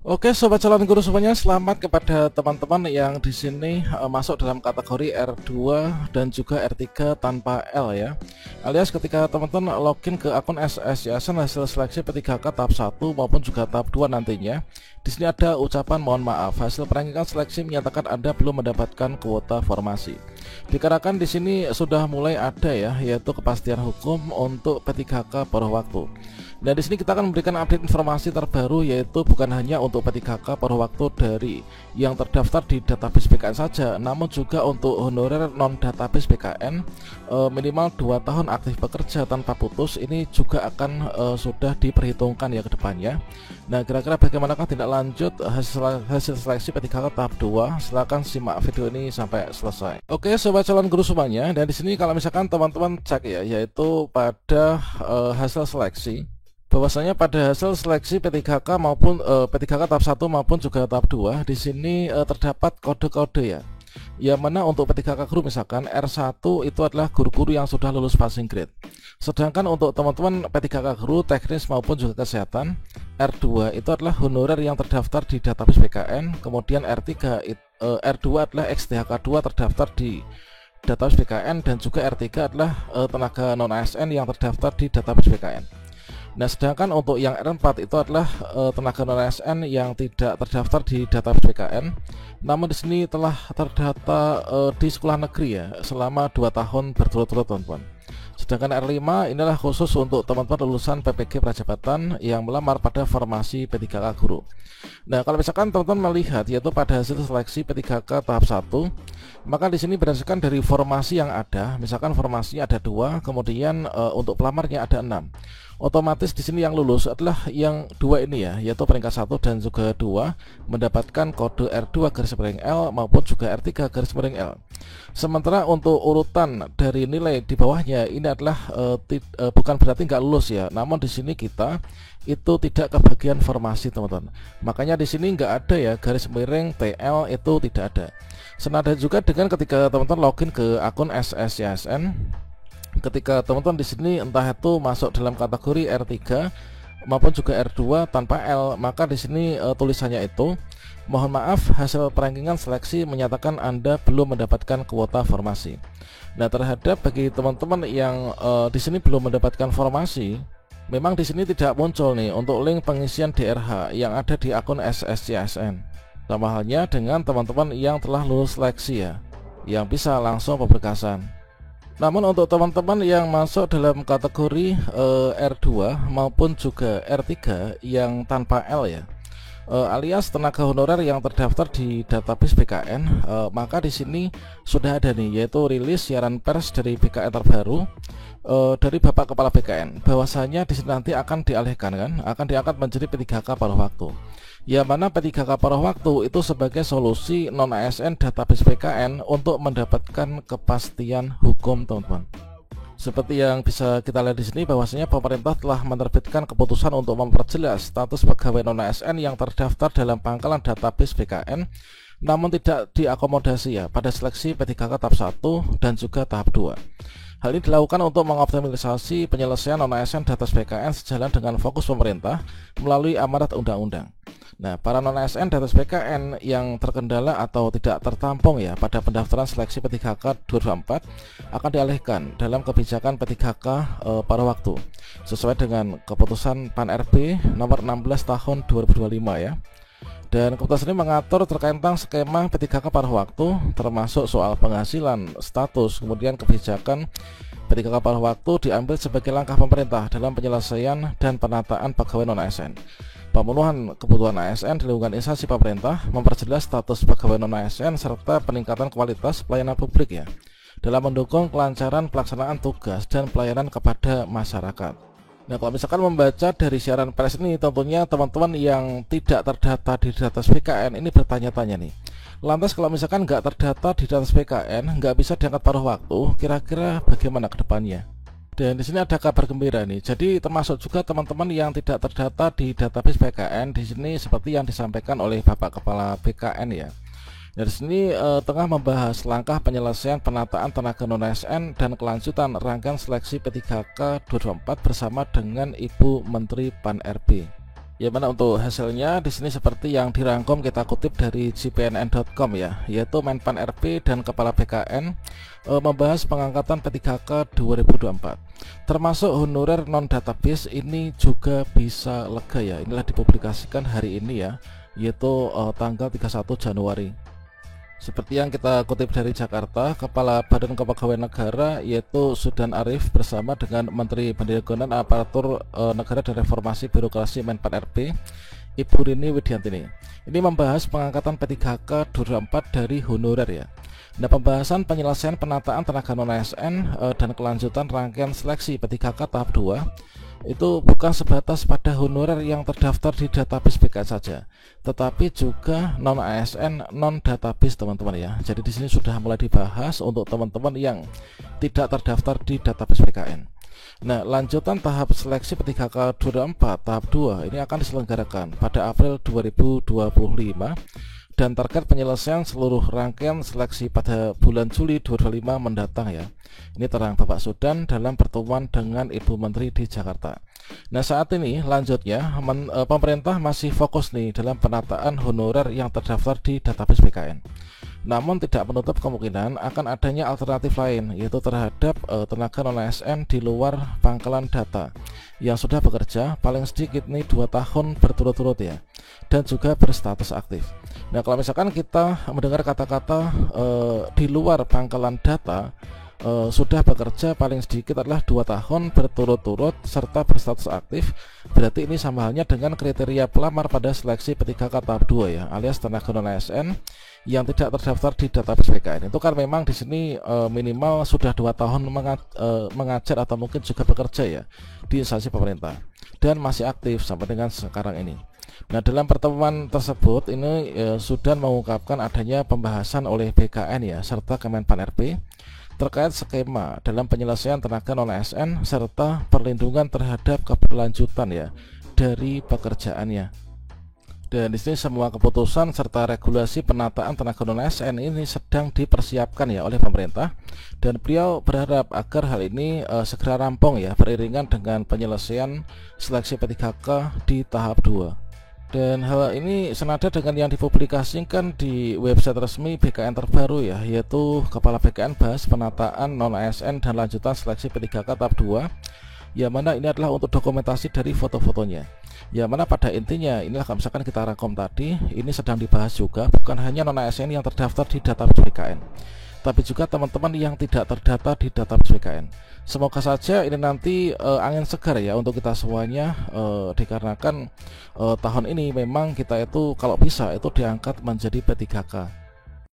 Oke, sobat calon guru semuanya, selamat kepada teman-teman yang di sini masuk dalam kategori R2 dan juga R3 tanpa L ya. Alias ketika teman-teman login ke akun SS Yayasan hasil seleksi P3K tahap 1 maupun juga tahap 2 nantinya. Di sini ada ucapan mohon maaf, hasil perangkat seleksi menyatakan Anda belum mendapatkan kuota formasi. Dikarenakan di sini sudah mulai ada ya, yaitu kepastian hukum untuk P3K paruh waktu. Dan di sini kita akan memberikan update informasi terbaru, yaitu bukan hanya untuk P3K paruh waktu dari yang terdaftar di database BKN saja, namun juga untuk honorer non database BKN minimal 2 tahun aktif bekerja tanpa putus ini juga akan sudah diperhitungkan ya ke depannya. Nah, kira-kira bagaimanakah tindak lanjut hasil seleksi P3K tahap 2? Silahkan simak video ini sampai selesai. Oke, sobat calon guru semuanya, dan di sini kalau misalkan teman-teman cek ya, yaitu pada hasil seleksi, bahwasanya pada hasil seleksi P3K maupun P3K tahap 1 maupun juga tahap 2 di sini terdapat kode-kode ya. Yang mana untuk P3K guru misalkan R1 itu adalah guru-guru yang sudah lulus passing grade. Sedangkan untuk teman-teman P3K guru teknis maupun juga kesehatan, R2 itu adalah honorer yang terdaftar di database BKN, kemudian R2 adalah XDHK2 terdaftar di database BKN, dan juga R3 adalah tenaga non ASN yang terdaftar di database BKN. Nah, sedangkan untuk yang R4 itu adalah tenaga non ASN yang tidak terdaftar di database BKN, namun di sini telah terdata di sekolah negeri ya selama 2 tahun berturut-turut, teman-teman. Sedangkan R5 inilah khusus untuk teman-teman lulusan PPG Prajabatan yang melamar pada formasi P3K guru. Nah, kalau misalkan teman-teman melihat yaitu pada hasil seleksi P3K tahap 1, maka di sini berdasarkan dari formasi yang ada, misalkan formasinya ada 2, kemudian untuk pelamarnya ada 6. Otomatis di sini yang lulus adalah yang 2 ini ya, yaitu peringkat 1 dan juga 2 mendapatkan kode R2-L maupun juga R3-L. Sementara untuk urutan dari nilai di bawahnya ini adalah bukan berarti nggak lulus ya, namun di sini kita itu tidak kebagian formasi, teman-teman. Makanya di sini nggak ada ya garis miring TL, itu tidak ada. Senada juga dengan ketika teman-teman login ke akun SSYSN, ketika teman-teman di sini entah itu masuk dalam kategori R3 maupun juga R2 tanpa L, maka di sini tulisannya itu mohon maaf, hasil perankingan seleksi menyatakan Anda belum mendapatkan kuota formasi. Nah, terhadap bagi teman-teman yang di sini belum mendapatkan formasi, memang di sini tidak muncul nih untuk link pengisian DRH yang ada di akun SSCSN. Sama halnya dengan teman-teman yang telah lulus seleksi ya, yang bisa langsung pemberkasan. Namun untuk teman-teman yang masuk dalam kategori R2 maupun juga R3 yang tanpa L ya, alias tenaga honorer yang terdaftar di database BKN, maka di sini sudah ada nih, yaitu rilis siaran pers dari BKN terbaru dari Bapak Kepala BKN, bahwasanya di sini nanti akan dialihkan kan, akan diangkat menjadi P3K paruh waktu. Yang mana P3K paruh waktu itu sebagai solusi non ASN database BKN untuk mendapatkan kepastian hukum, teman-teman. Seperti yang bisa kita lihat di sini, bahwasanya pemerintah telah menerbitkan keputusan untuk memperjelas status pegawai non ASN yang terdaftar dalam pangkalan database BKN, namun tidak diakomodasi ya pada seleksi P3K tahap 1 dan juga tahap 2. Hal ini dilakukan untuk mengoptimalisasi penyelesaian non ASN database BKN sejalan dengan fokus pemerintah melalui amanat undang-undang. Nah, para non ASN database BKN yang terkendala atau tidak tertampung ya pada pendaftaran seleksi P3K 2024 akan dialihkan dalam kebijakan P3K paruh waktu sesuai dengan keputusan PAN RB nomor 16 tahun 2025 ya. Dan keputusan ini mengatur terkait tentang skema P3K paruh waktu, termasuk soal penghasilan, status, kemudian kebijakan P3K paruh waktu diambil sebagai langkah pemerintah dalam penyelesaian dan penataan pegawai non ASN, pemenuhan kebutuhan ASN di lingkungan instansi pemerintah, memperjelas status pegawai non ASN, serta peningkatan kualitas pelayanan publik ya, dalam mendukung kelancaran pelaksanaan tugas dan pelayanan kepada masyarakat. Nah, kalau misalkan membaca dari siaran pers ini, tentunya teman-teman yang tidak terdata di database BKN ini bertanya-tanya nih, lantas kalau misalkan nggak terdata di database BKN, nggak bisa diangkat paruh waktu, kira-kira bagaimana ke depannya? Dan di sini ada kabar gembira nih. Jadi termasuk juga teman-teman yang tidak terdata di database BKN di sini seperti yang disampaikan oleh Bapak Kepala BKN ya. Dari sini tengah membahas langkah penyelesaian penataan tenaga non ASN dan kelanjutan rangkaian seleksi P3K 2024 bersama dengan Ibu Menteri PAN RB. Ya, mana untuk hasilnya di sini seperti yang dirangkum kita kutip dari jpnn.com ya, yaitu Menpan RP dan Kepala BKN membahas pengangkatan P3K 2024. Termasuk honorer non database ini juga bisa lega ya. Inilah dipublikasikan hari ini ya, yaitu tanggal 31 Januari. Seperti yang kita kutip dari Jakarta, Kepala Badan Kepegawaian Negara yaitu Sudan Arif bersama dengan Menteri Pendinagonan Aparatur Negara dan Reformasi Birokrasi Menpan RP, Ibu Rini Widiantini. Ini membahas pengangkatan P3K 2024 dari honorer ya. Nah, pembahasan penyelesaian penataan tenaga non-ASN dan kelanjutan rangkaian seleksi P3K tahap 2 itu bukan sebatas pada honorer yang terdaftar di database BKN saja, tetapi juga non ASN non database teman-teman ya. Jadi di sini sudah mulai dibahas untuk teman-teman yang tidak terdaftar di database BKN. Nah, lanjutan tahap seleksi P3K 2024 tahap 2 ini akan diselenggarakan pada April 2025 dan target penyelesaian seluruh rangkaian seleksi pada bulan Juli 2025 mendatang ya. Ini terang Bapak Sudan dalam pertemuan dengan Ibu Menteri di Jakarta. Nah, saat ini lanjutnya pemerintah masih fokus nih dalam penataan honorer yang terdaftar di database BKN. Namun tidak menutup kemungkinan akan adanya alternatif lain, yaitu terhadap tenaga non-ASN di luar pangkalan data yang sudah bekerja paling sedikit nih 2 tahun berturut-turut ya, dan juga berstatus aktif. Nah, kalau misalkan kita mendengar kata-kata di luar pangkalan data sudah bekerja paling sedikit adalah 2 tahun berturut-turut serta berstatus aktif, berarti ini sama halnya dengan kriteria pelamar pada seleksi P3K tahap 2 ya, alias tenaga non-ASN yang tidak terdaftar di database BKN. Itu kan memang di sini minimal sudah 2 tahun mengajar atau mungkin juga bekerja ya di instansi pemerintah dan masih aktif sampai dengan sekarang ini. Nah, dalam pertemuan tersebut ini Sudan mengungkapkan adanya pembahasan oleh BKN ya serta Kemenpan RP terkait skema dalam penyelesaian tenaga non-ASN serta perlindungan terhadap keberlanjutan ya dari pekerjaannya. Dan di sini semua keputusan serta regulasi penataan tenaga non-ASN ini sedang dipersiapkan ya oleh pemerintah, dan beliau berharap agar hal ini segera rampung ya beriringan dengan penyelesaian seleksi P3K di tahap 2. Dan hal ini senada dengan yang dipublikasikan di website resmi BKN terbaru ya, yaitu Kepala BKN bahas penataan non-ASN dan lanjutan seleksi P3K tahap 2, yang mana ini adalah untuk dokumentasi dari foto-fotonya. Yang mana pada intinya inilah kalau misalkan kita rangkum tadi, ini sedang dibahas juga bukan hanya non-ASN yang terdaftar di database BKN, tapi juga teman-teman yang tidak terdata di database BKN. Semoga saja ini nanti angin segar ya untuk kita semuanya, dikarenakan tahun ini memang kita itu kalau bisa itu diangkat menjadi P3K.